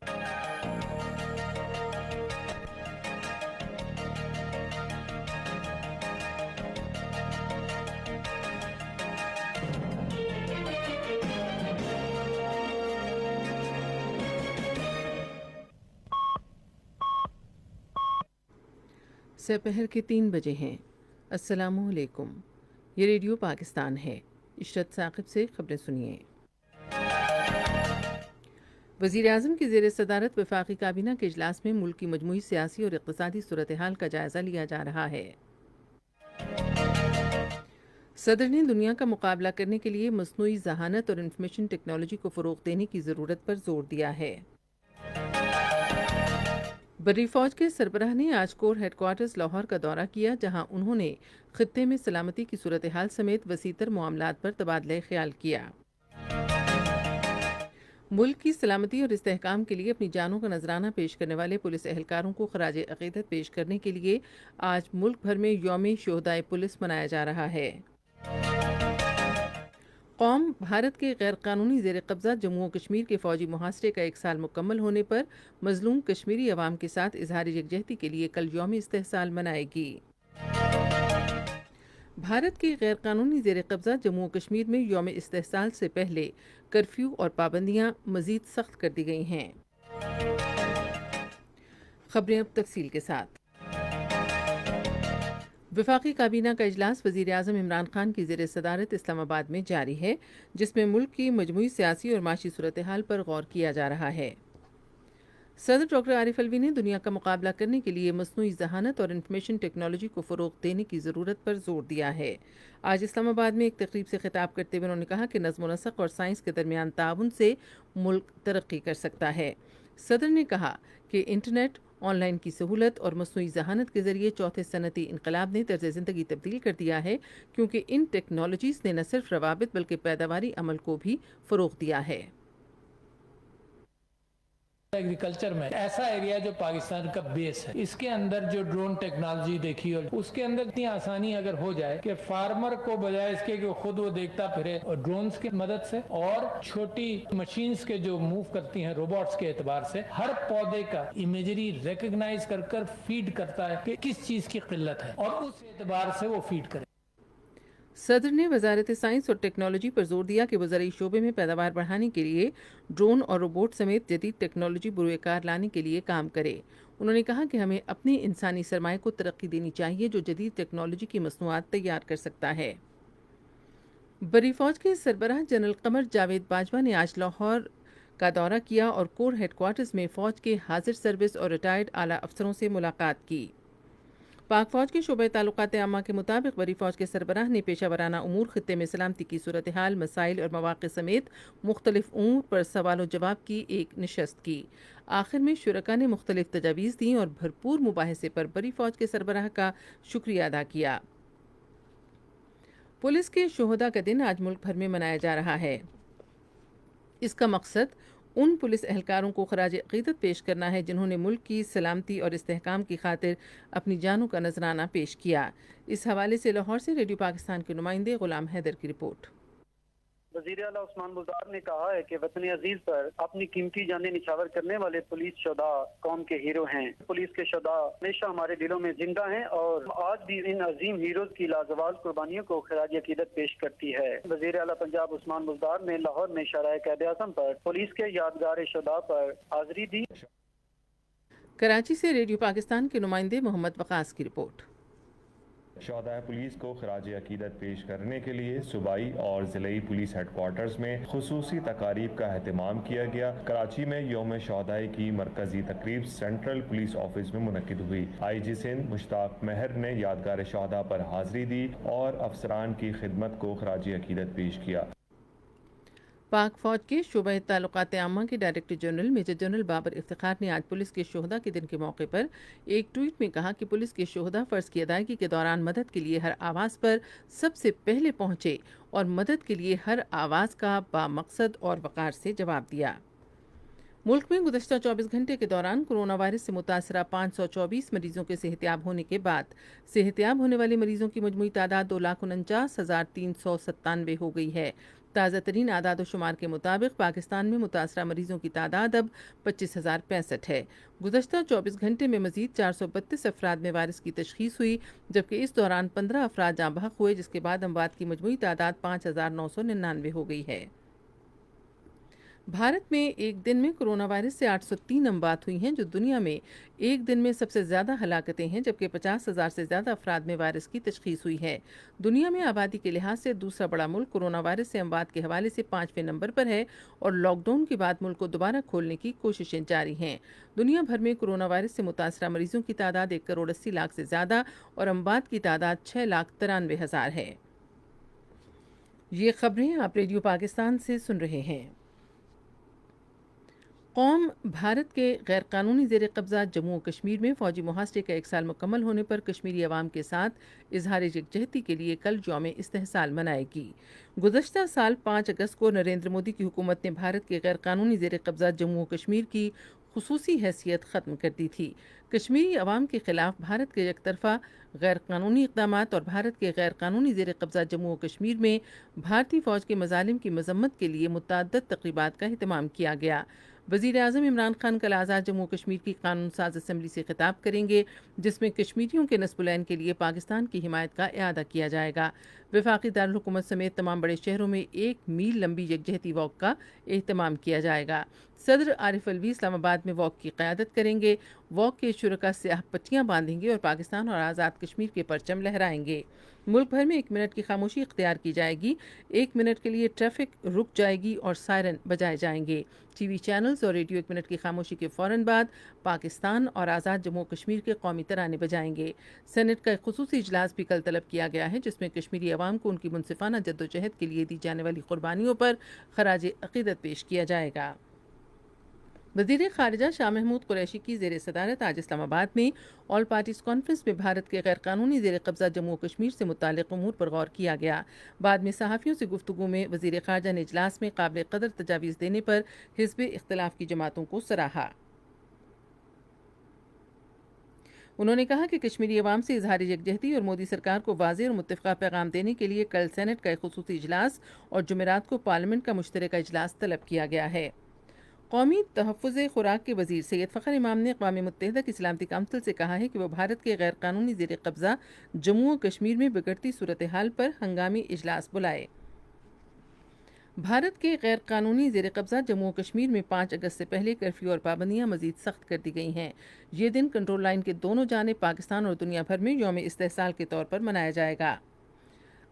दोपहर के 3 बजे हैं। अस्सलामु अलैकुम। ये रेडियो पाकिस्तान है। इशरत साकिब से खबरें सुनिए। वज़ीर आज़म की ज़ेर सदारत वफाकी काबीना के इजलास में मुल्क की मजमूई सियासी और इक़्तिसादी सूरत हाल का जायज़ा लिया जा रहा है। सदर ने दुनिया का मुकाबला करने के लिए मसनूई ज़हानत और इंफॉर्मेशन टेक्नोलॉजी को फ़रोग़ देने की ज़रूरत पर ज़ोर दिया है। बर्री फ़ौज के सरबराह ने आज कोर हेडक्वार्टर्स लाहौर का दौरा किया, जहां उन्होंने खित्ते में सलामती की सूरत हाल समेत वसीतर मामलात पर तबादला ख्याल किया। मुल्क की सलामती और इस्तेहकाम के लिए अपनी जानों का नजराना पेश करने वाले पुलिस एहलकारों को खराज अकीदत पेश करने के लिए आज मुल्क भर में यौम शोहदाए पुलिस मनाया जा रहा है। कौम भारत के गैर कानूनी ज़ेर कब्ज़ा जम्मू और कश्मीर के फ़ौजी मुहासरे का 1 साल मुकम्मल होने पर मज़लूम कश्मीरी अवाम के साथ इजहार यकजहती के लिए कल यौम इस्तेहसाल मनाएगी। भारत के गैर कानूनी ज़ेर कब्ज़ा जम्मू और कश्मीर में यौम इस्तेहसाल से पहले कर्फ्यू और पाबंदियाँ मज़ीद सख्त कर दी गई हैं। खबरें अब तफसील के साथ। वफाकी काबीना का इजलास वज़ीर आज़म इमरान खान की ज़ेर सदारत इस्लामाबाद में जारी है, जिसमें मुल्क की मजमूई सियासी और माशी सूरत हाल पर गौर किया जा रहा है। सदर डॉक्टर आरिफ अलवी ने दुनिया का मुकाबला करने के लिए मसनूई ज़हानत और इंफॉर्मेशन टेक्नोलॉजी को फ़रोग़ देने की ज़रूरत पर ज़ोर दिया है। आज इस्लामाबाद में एक तकरीब से खिताब करते हुए उन्होंने कहा कि नज़्म व नस्क़ और साइंस के दरमियान ताउन से मुल्क तरक्की कर सकता है। सदर ने कहा कि इंटरनेट, ऑनलाइन की सहूलत और मसनूई ज़हानत के ज़रिए चौथे सनती इनकलाब ने तर्ज़ ज़िंदगी तब्दील कर दिया है, क्योंकि इन टेक्नोलॉजीज़ ने न सिर्फ रवाबित बल्कि पैदावारी अमल को भी फ़रोग़ दिया है। एग्रीकल्चर में ऐसा एरिया जो पाकिस्तान का बेस है, इसके अंदर जो ड्रोन टेक्नोलॉजी देखी और उसके अंदर इतनी आसानी अगर हो जाए कि फार्मर को बजाय इसके कि खुद वो देखता फिरे और ड्रोन्स की मदद से और छोटी मशीन्स के जो मूव करती हैं रोबोट्स के एतबार से हर पौधे का इमेजरी रिकग्नाइज कर कर फीड करता है कि किस चीज की किल्लत है और उस एतबार से वो फीड करे। सदर ने वजारत साइंस और टेक्नोलॉजी पर जोर दिया कि वो ज़राई शोबे में पैदावार बढ़ाने के लिए ड्रोन और रोबोट समेत जदीद टेक्नोलॉजी बुरुएकार लाने के लिए काम करे। उन्होंने कहा कि हमें अपने इंसानी सरमाए को तरक्की देनी चाहिए, जो जदीद टेक्नोलॉजी की मसनूआत तैयार कर सकता है। बर्री फ़ौज के सरबराह जनरल कमर जावेद बाजवा ने आज लाहौर का दौरा किया और कोर हेडक्वार्टर्स में फ़ौज के हाजिर सर्विस और रिटायर्ड आला अफसरों से मुलाकात की। पाक फ़ौज के शोबे ताल्लुकात आमा के मुताबिक बर्री फ़ौज के सरबराह ने पेशा वराना उमूर, खित्ते में सलामती की सूरत हाल, मसाइल और मवाक़े समेत मुख्तलिफ उमूर पर सवाल जवाब की एक नशस्त की। आखिर में शुरका ने मुख्तलिफ तजावीज़ दी और भरपूर मुबाहिसे पर बर्री फ़ौज के सरबराह का शुक्रिया अदा किया। पुलिस के शोहदा का दिन आज मुल्क भर में मनाया जा रहा है। इसका मकसद उन पुलिस एहलकारों को खराज अक़ीदत पेश करना है जिन्होंने मुल्क की सलामती और इस्तेहकाम की खातिर अपनी जानों का नजराना पेश किया। इस हवाले से लाहौर से रेडियो पाकिस्तान के नुमाइंदे गुलाम हैदर की रिपोर्ट। वज़ीर आला उस्मान बुज़दार ने कहा है कि वतन अजीज पर अपनी कीमती जानें निछावर करने वाले पुलिस शोधा कौम के हीरो हैं। पुलिस के शोधा हमेशा हमारे दिलों में जिंदा हैं और आज भी इन अजीम हीरोज की लाजवाब कुर्बानियों को खराज अकीदत पेश करती है। वज़ीर आला पंजाब उस्मान बुज़दार ने लाहौर में शराए क़ायद आज़म पर पुलिस के यादगार शोधा पर हाजिरी दी। कराची से रेडियो पाकिस्तान के नुमाइंदे मोहम्मद वकास की रिपोर्ट। शोहदाए पुलिस को खराज अकीदत पेश करने के लिए सूबाई और ज़िलाई पुलिस हेडक्वार्टर्स में खुसूसी तकारीब का एहतमाम किया गया। कराची में यौम शोहदाए की मरकजी तकरीब सेंट्रल पुलिस ऑफिस में मुनक्किद हुई। IG सिंध मुश्ताक महर ने यादगार शोहदा पर हाजिरी दी और अफसरान की खिदमत को खराज अकीदत पेश किया। पाक फ़ौज के शोबा ताल्लुकात आमा के director general major general Babar Iftikhar ने आज पुलिस के शोहदा के दिन के मौके पर एक ट्वीट में कहा कि पुलिस के शोहदा फ़र्ज़ की अदायगी के दौरान मदद के लिए हर आवाज़ पर सबसे पहले पहुँचे और मदद के लिए हर आवाज़ का बामकसद और वक़ार से जवाब दिया। मुल्क में गुज़श्ता 24 घंटे के दौरान कोरोना वायरस से मुतासरा 524 मरीजों के सेहतियाब होने के बाद सेहतियाब होने वाले मरीजों की मजमूई तादाद 2,49,397 हो गई है। تازہ ترین اعداد و شمار کے مطابق پاکستان میں متاثرہ مریضوں کی تعداد اب 25,065 ہے۔ گزشتہ 24 گھنٹے میں مزید 432 افراد میں وائرس کی تشخیص ہوئی، جبکہ اس دوران 15 افراد جاں بحق ہوئے، جس کے بعد اموات کی مجموعی تعداد 5,999 ہو گئی ہے۔ بھارت میں ایک دن میں کرونا وائرس سے 803 اموات ہوئی ہیں، جو دنیا میں ایک دن میں سب سے زیادہ ہلاکتیں ہیں، جبکہ 50,000 سے زیادہ افراد میں وائرس کی تشخیص ہوئی ہے۔ دنیا میں آبادی کے لحاظ سے دوسرا بڑا ملک کرونا وائرس سے اموات کے حوالے سے 5ویں نمبر پر ہے اور لاک ڈاؤن کے بعد ملک کو دوبارہ کھولنے کی کوششیں جاری ہیں۔ دنیا بھر میں کرونا وائرس سے متاثرہ مریضوں کی تعداد 1,80,00,000 سے زیادہ اور اموات کی تعداد 6,93,000 ہے۔ یہ خبریں آپ ریڈیو پاکستان سے سن رہے ہیں۔ قوم بھارت کے غیر قانونی زیر قبضہ جموں و کشمیر میں فوجی محاصرے کا 1 سال مکمل ہونے پر کشمیری عوام کے ساتھ اظہار یکجہتی کے لیے کل یوم استحصال منائے گی۔ گزشتہ سال 5 اگست کو نریندر مودی کی حکومت نے بھارت کے غیر قانونی زیر قبضہ جموں و کشمیر کی خصوصی حیثیت ختم کر دی تھی۔ کشمیری عوام کے خلاف بھارت کے یک طرفہ غیر قانونی اقدامات اور بھارت کے غیر قانونی زیر قبضہ جموں و کشمیر میں بھارتی فوج کے مظالم کی مذمت کے لیے متعدد تقریبات کا اہتمام کیا گیا۔ وزیر اعظم عمران خان کل آزاد جموں و کشمیر کی قانون ساز اسمبلی سے خطاب کریں گے، جس میں کشمیریوں کے نصب العین کے لیے پاکستان کی حمایت کا اعادہ کیا جائے گا۔ وفاقی دارالحکومت سمیت تمام بڑے شہروں میں 1 میل لمبی یکجہتی واک کا اہتمام کیا جائے گا۔ صدر عارف الوی اسلام آباد میں واک کی قیادت کریں گے۔ واک کے شرکاء سیاہ پٹیاں باندھیں گے اور پاکستان اور آزاد کشمیر کے پرچم لہرائیں گے۔ ملک بھر میں 1 منٹ کی خاموشی اختیار کی جائے گی۔ 1 منٹ کے لیے ٹریفک رک جائے گی اور سائرن بجائے جائیں گے۔ ٹی وی چینلز اور ریڈیو 1 منٹ کی خاموشی کے فوراً بعد پاکستان اور آزاد جموں و کشمیر کے قومی ترانے بجائیں گے۔ سینٹ کا ایک خصوصی اجلاس بھی کل طلب کیا گیا ہے، جس میں کشمیری عوام کو ان کی منصفانہ جدوجہد کے لیے دی جانے والی قربانیوں پر خراج عقیدت پیش کیا جائے گا۔ وزیر خارجہ شاہ محمود قریشی کی زیر صدارت آج اسلام آباد میں آل پارٹیز کانفرنس میں بھارت کے غیر قانونی زیر قبضہ جموں و کشمیر سے متعلق امور پر غور کیا گیا۔ بعد میں صحافیوں سے گفتگو میں وزیر خارجہ نے اجلاس میں قابل قدر تجاویز دینے پر حزب اختلاف کی جماعتوں کو سراہا۔ انہوں نے کہا کہ کشمیری عوام سے اظہار یکجہتی اور مودی سرکار کو واضح اور متفقہ پیغام دینے کے لیے کل سینٹ کا ایک خصوصی اجلاس اور جمعرات کو پارلیمنٹ کا مشترکہ اجلاس طلب کیا گیا ہے۔ قومی تحفظ خوراک کے وزیر سید فخر امام نے اقوام متحدہ کی سلامتی کونسل سے کہا ہے کہ وہ بھارت کے غیر قانونی زیر قبضہ جموں و کشمیر میں بگڑتی صورتحال پر ہنگامی اجلاس بلائے۔ بھارت کے غیر قانونی زیر قبضہ جموں و کشمیر میں 5 اگست سے پہلے کرفیو اور پابندیاں مزید سخت کر دی گئی ہیں۔ یہ دن کنٹرول لائن کے دونوں جانب پاکستان اور دنیا بھر میں یوم استحصال کے طور پر منایا جائے گا۔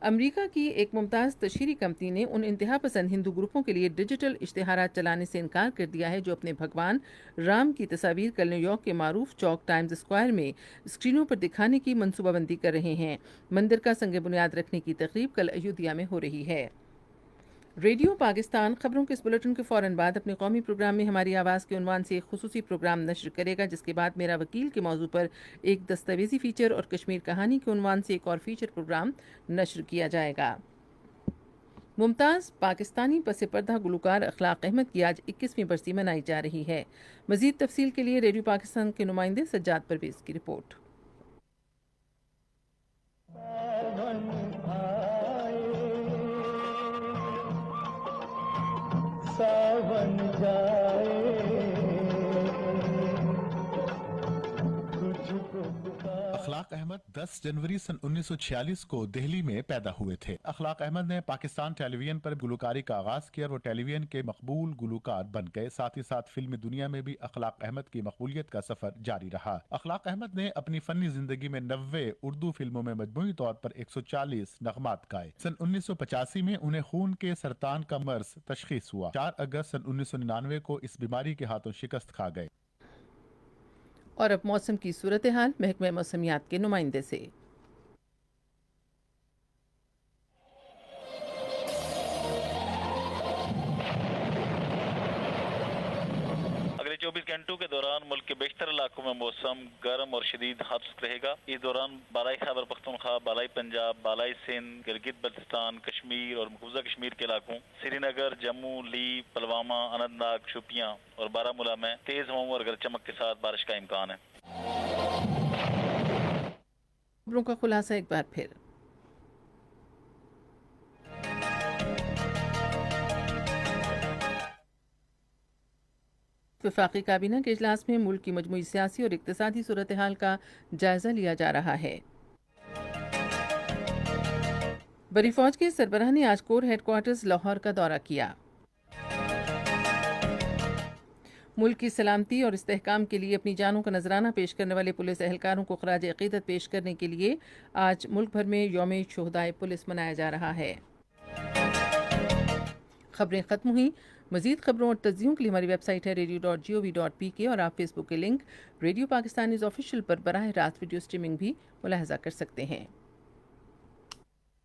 امریکہ کی ایک ممتاز تشہیری کمپنی نے ان انتہا پسند ہندو گروپوں کے لیے ڈیجیٹل اشتہارات چلانے سے انکار کر دیا ہے جو اپنے بھگوان رام کی تصاویر کل نیو یارک کے معروف چوک ٹائمز اسکوائر میں اسکرینوں پر دکھانے کی منصوبہ بندی کر رہے ہیں۔ مندر کا سنگ بنیاد رکھنے کی تقریب کل ایودھیا میں ہو رہی ہے۔ ریڈیو پاکستان خبروں کے اس بلیٹن کے فوراً بعد اپنے قومی پروگرام میں ہماری آواز کے عنوان سے ایک خصوصی پروگرام نشر کرے گا، جس کے بعد میرا وکیل کے موضوع پر ایک دستاویزی فیچر اور کشمیر کہانی کے عنوان سے ایک اور فیچر پروگرام نشر کیا جائے گا۔ ممتاز پاکستانی پس پردہ گلوکار اخلاق احمد کی آج 21ویں برسی منائی جا رہی ہے۔ مزید تفصیل کے لیے ریڈیو پاکستان کے نمائندے سجاد پرویز کی رپورٹ۔ ساون جائے اخلاق احمد 10 جنوری سن 1946 کو دہلی میں پیدا ہوئے تھے۔ اخلاق احمد نے پاکستان ٹیلی ویژن پر گلوکاری کا آغاز کیا اور وہ ٹیلی ویژن کے مقبول گلوکار بن گئے۔ ساتھ ہی ساتھ فلمی دنیا میں بھی اخلاق احمد کی مقبولیت کا سفر جاری رہا۔ اخلاق احمد نے اپنی فنی زندگی میں 90 اردو فلموں میں مجموعی طور پر 140 نغمات گائے۔ سن 1985 میں انہیں خون کے سرطان کا مرض تشخیص ہوا۔ 4 اگست سن 1999 کو اس بیماری کے ہاتھوں شکست کھا گئے۔ اور اب موسم کی صورتحال محکمہ موسمیات کے نمائندے سے۔ اگلے 24 گھنٹوں کے دوران ملک کے بیشتر علاقوں میں موسم گرم اور شدید حبس رہے گا۔ اس دوران بالائی خیبر پختونخوا، بالائی پنجاب، بالائی سندھ، گلگت بلتستان، کشمیر اور مقبوضہ کشمیر کے علاقوں، سری نگر، جموں، لیو، پلوامہ، اننت ناگ، شوپیاں اور بارہمولہ میں تیز ہواؤں اور گرج چمک کے ساتھ بارش کا امکان ہے۔ خبروں کا خلاصہ ایک بار پھر۔ वफाकी काबीना के इजलास में मुल्क की मजमूई सियासी और इक्तिसादी सूरत हाल का जायजा लिया जा रहा है। बरी फौज के सरबराह ने आज कोर हेडक्वार्टर्स लाहौर का दौरा किया। मुल्क की सलामती और इस्तेहकाम के लिए अपनी जानों का नजराना पेश करने वाले पुलिस एहलकारों को खराज अकीदत पेश करने के लिए आज मुल्क भर में यौम शुहदाए पुलिस मनाया जा रहा है। खबरें खत्म हुई। मजीद खबरों और तज्जियों के लिए हमारी वेबसाइट है radio.gov.pk और आप फेसबुक के लिंक रेडियो पाकिस्तान ऑफिशियल पर बराह रास्त वीडियो स्ट्रीमिंग भी मुलाहजा कर सकते हैं।